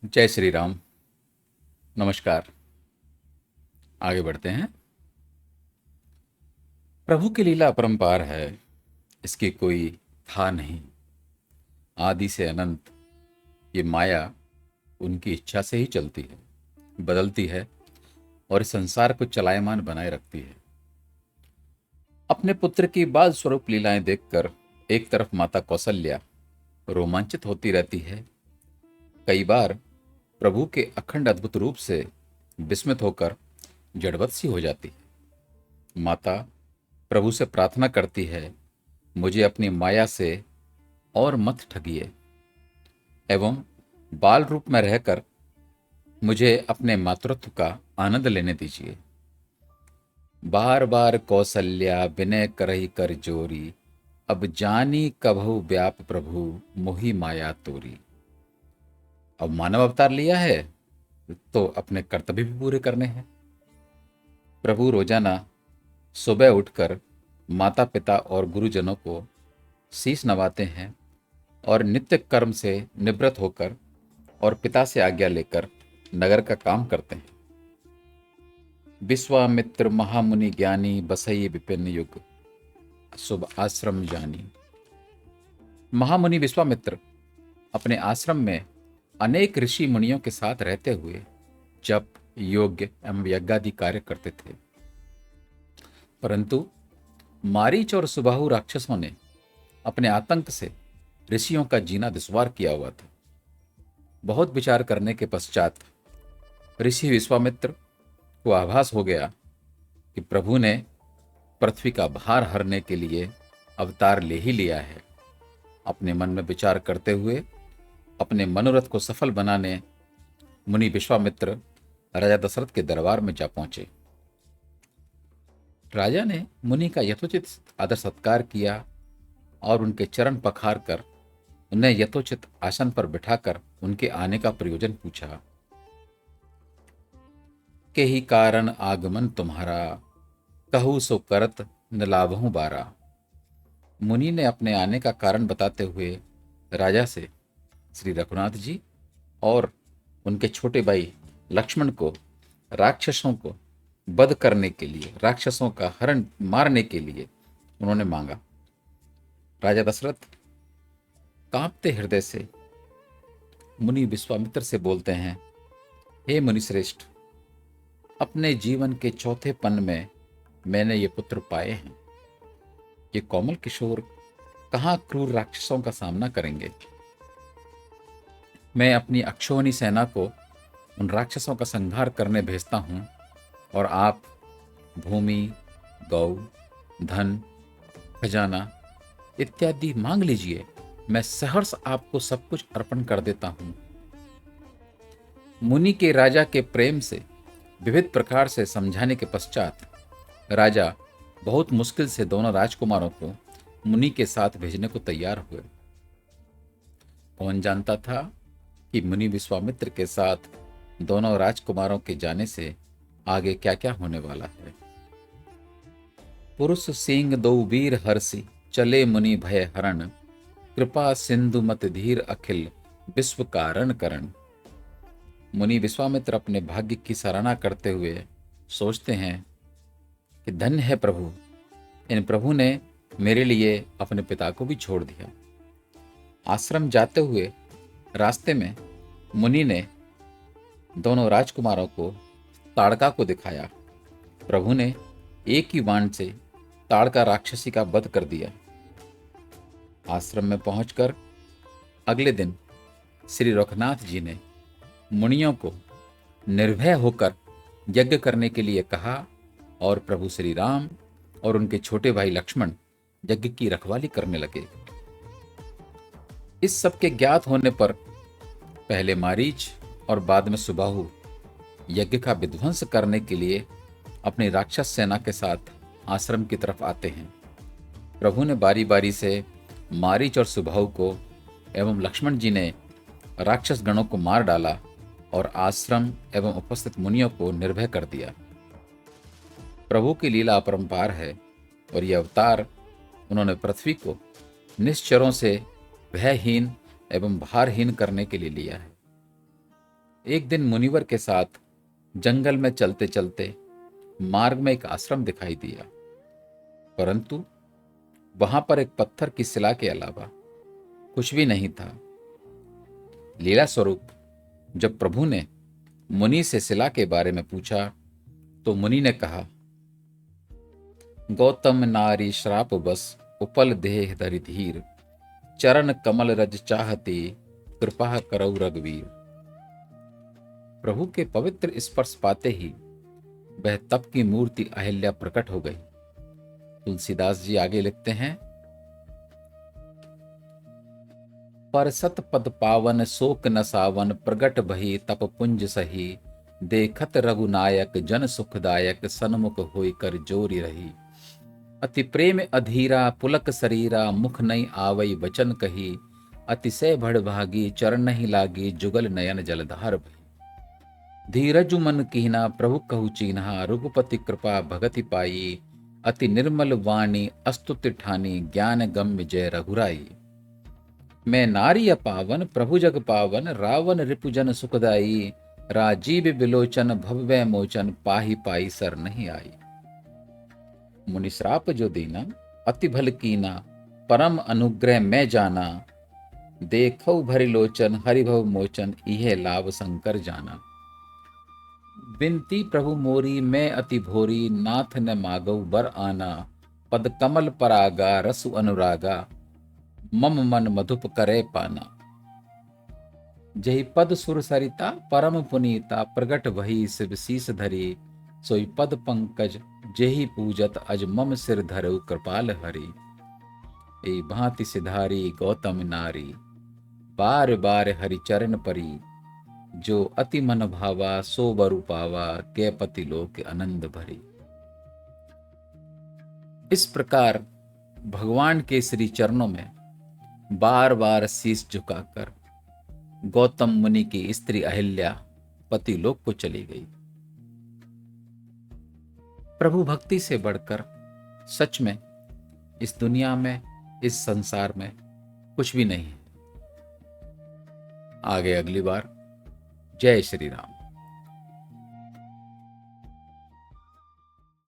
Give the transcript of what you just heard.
जय श्री राम। नमस्कार। आगे बढ़ते हैं। प्रभु की लीला अपरंपार है, इसकी कोई था नहीं। आदि से अनंत ये माया उनकी इच्छा से ही चलती है, बदलती है और इस संसार को चलायमान बनाए रखती है। अपने पुत्र की बाल स्वरूप लीलाएं देखकर एक तरफ माता कौशल्या रोमांचित होती रहती है, कई बार प्रभु के अखंड अद्भुत रूप से विस्मित होकर जड़वत सी हो जाती है। माता प्रभु से प्रार्थना करती है, मुझे अपनी माया से और मत ठगिए एवं बाल रूप में रहकर मुझे अपने मातृत्व का आनंद लेने दीजिए। बार बार कौशल्या विनय करही कर जोरी, अब जानी कभू व्याप प्रभु मोहि माया तोरी। अब मानव अवतार लिया है तो अपने कर्तव्य भी पूरे करने हैं। प्रभु रोजाना सुबह उठकर माता पिता और गुरुजनों को शीश नवाते हैं और नित्य कर्म से निवृत्त होकर और पिता से आज्ञा लेकर नगर का काम करते हैं। विश्वामित्र महामुनि ज्ञानी बसई विपिन युग, शुभ आश्रम जानी। महामुनि विश्वामित्र अपने आश्रम में अनेक ऋषि मुनियों के साथ रहते हुए जप, योग्य एवं यज्ञादि कार्य करते थे। परंतु मारीच और सुबाहु राक्षसों ने अपने आतंक से ऋषियों का जीना दुश्वार किया हुआ था। बहुत विचार करने के पश्चात ऋषि विश्वामित्र को आभास हो गया कि प्रभु ने पृथ्वी का भार हरने के लिए अवतार ले ही लिया है। अपने मन में विचार करते हुए अपने मनोरथ को सफल बनाने मुनि विश्वामित्र राजा दशरथ के दरबार में जा पहुंचे। राजा ने मुनि का यथोचित आदर सत्कार किया और उनके चरण पखार कर उन्हें यथोचित आसन पर बिठाकर उनके आने का प्रयोजन पूछा। के ही कारण आगमन तुम्हारा, कहू सो करत न लाभहूं बारा। मुनि ने अपने आने का कारण बताते हुए राजा से श्री रघुनाथ जी और उनके छोटे भाई लक्ष्मण को राक्षसों को वध करने के लिए, राक्षसों का हरण मारने के लिए उन्होंने मांगा। राजा दशरथ कांपते हृदय से मुनि विश्वामित्र से बोलते हैं, हे मुनि श्रेष्ठ, अपने जीवन के चौथे पन में मैंने ये पुत्र पाए हैं। ये कोमल किशोर कहाँ क्रूर राक्षसों का सामना करेंगे। मैं अपनी अक्षौहिणी सेना को उन राक्षसों का संहार करने भेजता हूं और आप भूमि, गौ, धन, खजाना इत्यादि मांग लीजिए, मैं सहर्ष आपको सब कुछ अर्पण कर देता हूं। मुनि के राजा के प्रेम से विविध प्रकार से समझाने के पश्चात राजा बहुत मुश्किल से दोनों राजकुमारों को मुनि के साथ भेजने को तैयार हुए। कौन जानता था कि मुनि विश्वामित्र के साथ दोनों राजकुमारों के जाने से आगे क्या क्या होने वाला है। पुरुष सिंह दो वीर हर्षि, चले मुनि भय हरण, कृपा सिंधु मत धीर अखिल विश्व कारण करण। मुनि विश्वामित्र अपने भाग्य की सराहना करते हुए सोचते हैं कि धन्य है प्रभु, इन प्रभु ने मेरे लिए अपने पिता को भी छोड़ दिया। आश्रम जाते हुए रास्ते में मुनि ने दोनों राजकुमारों को ताड़का को दिखाया। प्रभु ने एक ही बाण से ताड़का राक्षसी का वध कर दिया। आश्रम में पहुंचकर अगले दिन श्री रघुनाथ जी ने मुनियों को निर्भय होकर यज्ञ करने के लिए कहा और प्रभु श्री राम और उनके छोटे भाई लक्ष्मण यज्ञ की रखवाली करने लगे। इस सब के ज्ञात होने पर पहले मारीच और बाद में सुबाहु यज्ञ का विध्वंस करने के लिए अपनी राक्षस सेना के साथ आश्रम की तरफ आते हैं। प्रभु ने बारी बारी से मारीच और सुबाहु को एवं लक्ष्मण जी ने राक्षस गणों को मार डाला और आश्रम एवं उपस्थित मुनियों को निर्भय कर दिया। प्रभु की लीला अपरंपार है और यह अवतार उन्होंने पृथ्वी को निश्चरों से भयहीन एवं भारहीन करने के लिए लिया है। एक दिन मुनिवर के साथ जंगल में चलते चलते मार्ग में एक आश्रम दिखाई दिया, परंतु वहां पर एक पत्थर की शिला के अलावा कुछ भी नहीं था। लीला स्वरूप जब प्रभु ने मुनि से शिला के बारे में पूछा तो मुनि ने कहा, गौतम नारी श्राप बस उपल देह धरि धीर, चरण कमल रज चाहते कृपा करौ रघुवीर। प्रभु के पवित्र स्पर्श पाते ही वह तप की मूर्ति अहिल्या प्रकट हो गई। तुलसीदास जी आगे लिखते हैं, पर सत पद पावन शोक नसावन, प्रगट भई तप पुंज सही, देखत रघुनायक जन सुखदायक, सन्मुख होई कर जोरी रही। अति प्रेम अधीरा पुलक शरीरा, मुख नहीं आवई वचन कही, अतिशय भड़भागी चरण नहीं लागी, जुगल नयन जलधार भई। धीरजु मन कीना प्रभु कहु चीन्हा, रघुपति कृपा भगति पाई, अति निर्मल वाणी अस्तुति ठानी, ज्ञान गम्य जय रघुराई। मैं नारी अपावन प्रभु जग पावन, रावण रिपुजन सुखदाई, राजीव बिलोचन भव्य मोचन, पाही पाई सर नहीं आई। मुनि श्राप जो दीना अति भल कीना, परम अनुग्रह मैं जाना, देखौ भरि लोचन हरिभव मोचन, इहे लाभ शंकर जाना। बिनती प्रभु मोरी मैं अति भोरी, नाथ न मागौ बर आना, पद कमल परागा रसु अनुरागा, मम मन मधुप करे पाना। जही पद सुर सरिता परम पुनीता, प्रगट वही शिव शीस धरी, सोई पद पंकज जेहि पूजत, अज मम सिर धरऊ कृपाल हरि। ए भांति सिधारी गौतम नारी, बार बार हरि चरण परी, जो अति मन भावा सो बरु पावा, के पति लोक आनंद भरी। इस प्रकार भगवान के श्री चरणों में बार बार शीश झुकाकर गौतम मुनि की स्त्री अहिल्या पति लोक को चली गई। प्रभु भक्ति से बढ़कर सच में इस दुनिया में, इस संसार में कुछ भी नहीं है। आगे अगली बार। जय श्री राम।